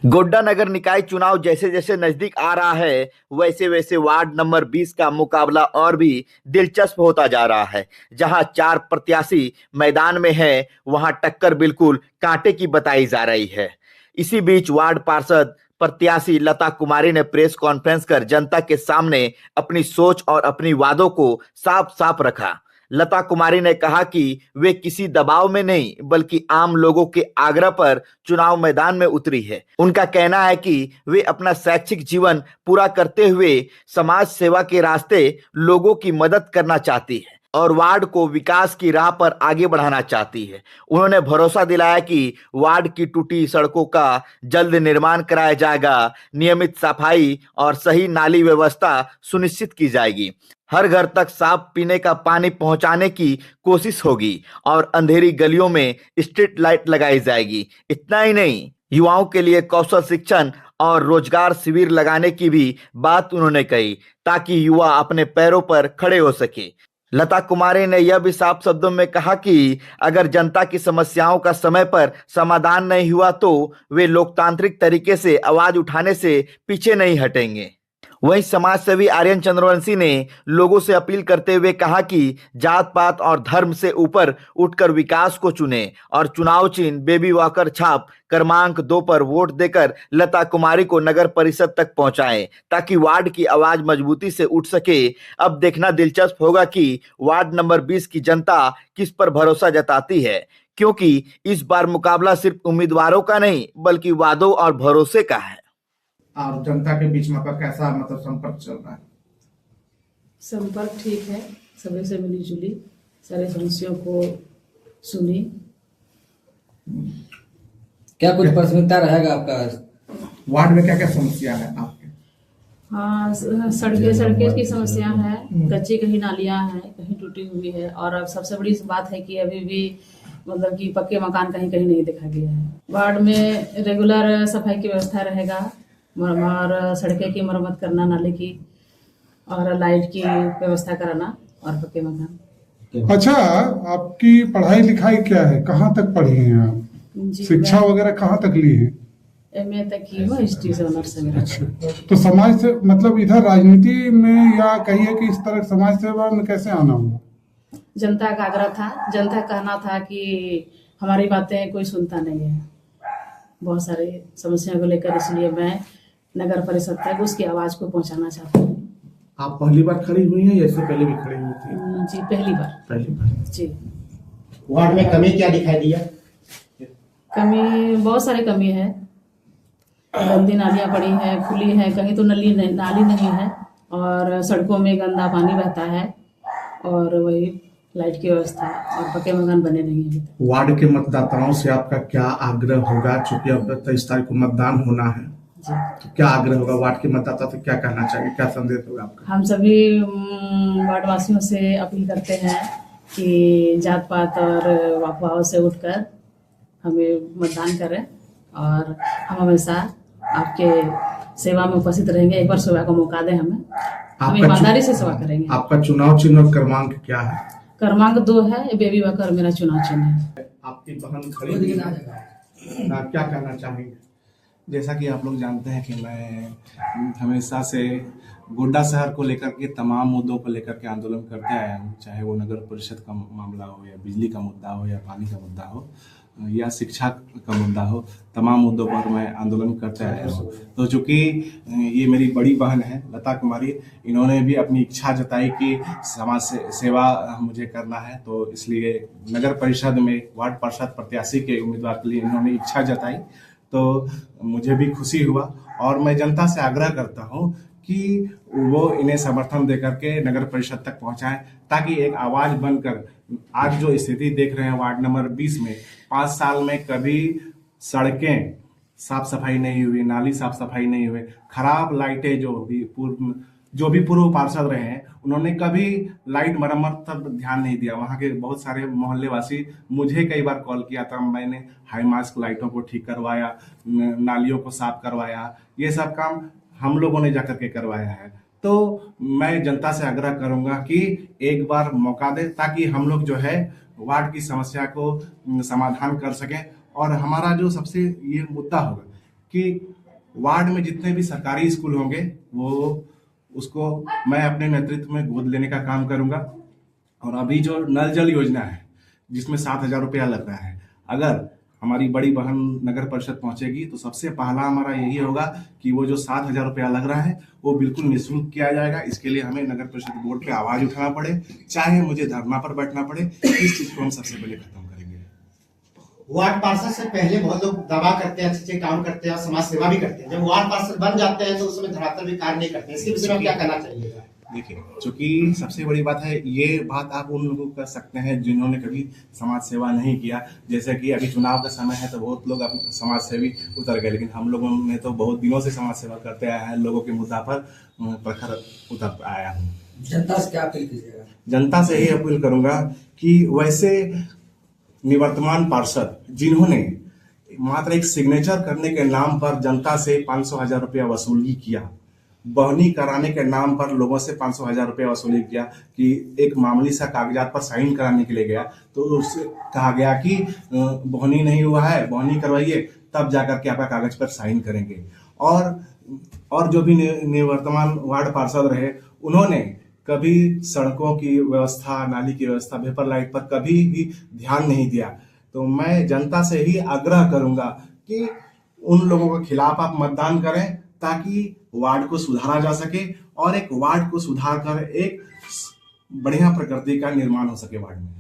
गोड्डा नगर निकाय चुनाव जैसे जैसे नजदीक आ रहा है, वैसे वैसे वार्ड नंबर 20 का मुकाबला और भी दिलचस्प होता जा रहा है। जहां 4 प्रत्याशी मैदान में है, वहां टक्कर बिल्कुल कांटे की बताई जा रही है। इसी बीच वार्ड पार्षद प्रत्याशी लता कुमारी ने प्रेस कॉन्फ्रेंस कर जनता के सामने अपनी सोच और अपनी वादों को साफ साफ रखा। लता कुमारी ने कहा कि वे किसी दबाव में नहीं बल्कि आम लोगों के आग्रह पर चुनाव मैदान में उतरी है। उनका कहना है कि वे अपना शैक्षिक जीवन पूरा करते हुए समाज सेवा के रास्ते लोगों की मदद करना चाहती है और वार्ड को विकास की राह पर आगे बढ़ाना चाहती है। उन्होंने भरोसा दिलाया कि वार्ड की टूटी सड़कों का जल्द निर्माण कराया जाएगा, नियमित सफाई और सही नाली व्यवस्था सुनिश्चित की जाएगी, हर घर तक साफ पीने का पानी पहुंचाने की कोशिश होगी और अंधेरी गलियों में स्ट्रीट लाइट लगाई जाएगी। इतना ही नहीं, युवाओं के लिए कौशल शिक्षण और रोजगार शिविर लगाने की भी बात उन्होंने कही, ताकि युवा अपने पैरों पर खड़े हो सके। लता कुमारी ने यह भी साफ शब्दों में कहा कि अगर जनता की समस्याओं का समय पर समाधान नहीं हुआ तो वे लोकतांत्रिक तरीके से आवाज उठाने से पीछे नहीं हटेंगे। वहीं समाज सेवी आर्यन चंद्रवंशी ने लोगों से अपील करते हुए कहा कि जात पात और धर्म से ऊपर उठकर विकास को चुने और चुनाव चिन्ह बेबी वॉकर छाप क्रमांक 2 पर वोट देकर लता कुमारी को नगर परिषद तक पहुंचाएं, ताकि वार्ड की आवाज मजबूती से उठ सके। अब देखना दिलचस्प होगा कि वार्ड नंबर 20 की जनता किस पर भरोसा जताती है, क्योंकि इस बार मुकाबला सिर्फ उम्मीदवारों का नहीं बल्कि वादों और भरोसे का है। और जनता के बीच में आपका कैसा संपर्क चल रहा है? संपर्क ठीक है, सभी से मिली जुली सारे समस्याओं को सुनी। क्या कुछ प्राथमिकता रहेगा आपका? वार्ड में क्या क्या समस्या है आपके? हाँ, सड़कें की समस्या है, कच्ची कहीं नालियां हैं, कहीं टूटी हुई है और अब सबसे बड़ी बात है कि अभी भी मतलब कि पक्के मकान कहीं कहीं नहीं देखा गया है। वार्ड में रेगुलर सफाई की व्यवस्था रहेगा और सड़कें की मरम्मत करना, नाले की और लाइट की व्यवस्था कराना और पक्के मकान। अच्छा, आपकी पढ़ाई लिखाई क्या है? कहाँ तक पढ़ी हैं आप? शिक्षा वगैरह कहाँ तक ली है? MA तक की हूँ, हिस्ट्री से ऑनर्स है मेरा। अच्छा, तो समाज से मतलब इधर राजनीति में या कहिए कि इस तरह समाज सेवा में कैसे आना हुआ? जनता का आग्रह था, जनता का कहना था कि हमारी बातें कोई सुनता नहीं है बहुत सारी समस्याओं को लेकर, इसलिए मैं नगर परिषद तक उसकी आवाज को पहुंचाना चाहती हूँ। आप पहली बार खड़ी हुई हैं या इससे पहले भी खड़ी हुई थी? जी, पहली बार जी। वार्ड में कमी क्या दिखाई दिया? कमी बहुत सारी कमी है, गंदी नालियां पड़ी हैं, खुली है, कहीं तो नाली नहीं है और सड़कों में गंदा पानी बहता है और वही लाइट की व्यवस्था और पक्के मकान बने नहीं है। वार्ड के मतदाताओं से आपका क्या आग्रह होगा, चूंकि अब 23 तारीख को मतदान होना है, तो क्या आग्रह होगा? वार्ड के मतदाता से क्या कहना चाहिए, क्या संदेश होगा आपका? हम सभी वार्ड वासियों से अपील करते हैं कि जात पात और अफवाहों से उठकर हमें मतदान करें और हम हमेशा आपके सेवा में उपस्थित रहेंगे। एक बार सेवा का मौका दें हमें, हम ईमानदारी से सेवा करेंगे। आपका चुनाव चिन्ह और क्रमांक क्या है? क्रमांक 2 है, बेबी वॉकर मेरा चुनाव चिन्ह है। आपकी बहन खड़ी हुई है, क्या कहना चाहेंगे? जैसा कि आप लोग जानते हैं कि मैं हमेशा से गोड्डा शहर को लेकर के तमाम मुद्दों को लेकर के आंदोलन करते आया हूँ, चाहे वो नगर परिषद का मामला हो या बिजली का मुद्दा हो या पानी का मुद्दा हो या शिक्षा का मुद्दा हो, तमाम मुद्दों पर मैं आंदोलन करते आया हूँ। तो चूंकि ये मेरी बड़ी बहन है लता कुमारी, इन्होंने भी अपनी इच्छा जताई कि समाज सेवा मुझे करना है, तो इसलिए नगर परिषद में वार्ड पार्षद प्रत्याशी के उम्मीदवार के लिए इन्होंने इच्छा जताई, तो मुझे भी खुशी हुआ और मैं जनता से आग्रह करता हूँ कि वो इन्हें समर्थन देकर के नगर परिषद तक पहुंचाएं, ताकि एक आवाज बनकर आज जो स्थिति देख रहे हैं वार्ड नंबर 20 में, 5 साल में कभी सड़कें साफ सफाई नहीं हुई, नाली साफ सफाई नहीं हुई, खराब लाइटें जो भी पूर्व पार्षद रहे हैं उन्होंने कभी लाइट मरम्मत पर ध्यान नहीं दिया। वहाँ के बहुत सारे मोहल्ले वासी मुझे कई बार कॉल किया था, मैंने हाई मास्क लाइटों को ठीक करवाया, नालियों को साफ करवाया, ये सब काम हम लोगों ने जाकर के करवाया है। तो मैं जनता से आग्रह करूंगा कि एक बार मौका दे, ताकि हम लोग जो है वार्ड की समस्या को समाधान कर सकें और हमारा जो सबसे ये मुद्दा होगा कि वार्ड में जितने भी सरकारी स्कूल होंगे वो उसको मैं अपने नेतृत्व में गोद लेने का काम करूंगा। और अभी जो नल जल योजना है जिसमें 7,000 रुपया लग रहा है, अगर हमारी बड़ी बहन नगर परिषद पहुंचेगी तो सबसे पहला हमारा यही होगा कि वो जो 7,000 रुपया लग रहा है वो बिल्कुल निःशुल्क किया जाएगा। इसके लिए हमें नगर परिषद बोर्ड पे आवाज उठाना पड़े, चाहे मुझे धरना पर बैठना पड़े, इस चीज को हम सबसे पहले खत्म करेंगे। वार्ड पार्षद से पहले बहुत लोग दावा करते हैं, अच्छे काम करते हैं और समाज सेवा भी करते हैं। जब वार्ड पार्षद बन जाते हैं तो उस समय धरातल भी कार्य नहीं करते हैं। इसके विषय में क्या कहना चाहिए? देखिए, चूंकि सबसे बड़ी बात है, ये बात आप उन लोगों कर सकते हैं जिन्होंने कभी समाज सेवा नहीं किया। जैसे कि अभी चुनाव का समय है तो बहुत लोग समाज सेवी उतर गए, लेकिन हम लोगों ने तो बहुत दिनों से समाज सेवा करते आए हैं। लोगों के मुद्दा पर प्रखर उतर आया हूँ। जनता से क्या अपील कीजिएगा? जनता से यही अपील करूंगा कि वैसे निवर्तमान पार्षद जिन्होंने मात्र एक सिग्नेचर करने के नाम पर जनता से 500,000 रुपया वसूली किया, बहनी कराने के नाम पर लोगों से 500,000 रुपया वसूली किया, कि एक मामूली सा कागजात पर साइन कराने के लिए गया तो उससे कहा गया कि बहनी नहीं हुआ है, बहनी करवाइए तब जाकर के आपका कागज पर साइन करेंगे। और जो भी निवर्तमान वार्ड पार्षद रहे, उन्होंने कभी सड़कों की व्यवस्था, नाली की व्यवस्था, वेपर लाइट पर कभी भी ध्यान नहीं दिया। तो मैं जनता से ही आग्रह करूंगा कि उन लोगों के खिलाफ आप मतदान करें ताकि वार्ड को सुधारा जा सके और एक वार्ड को सुधार कर एक बढ़िया प्रकृति का निर्माण हो सके वार्ड में।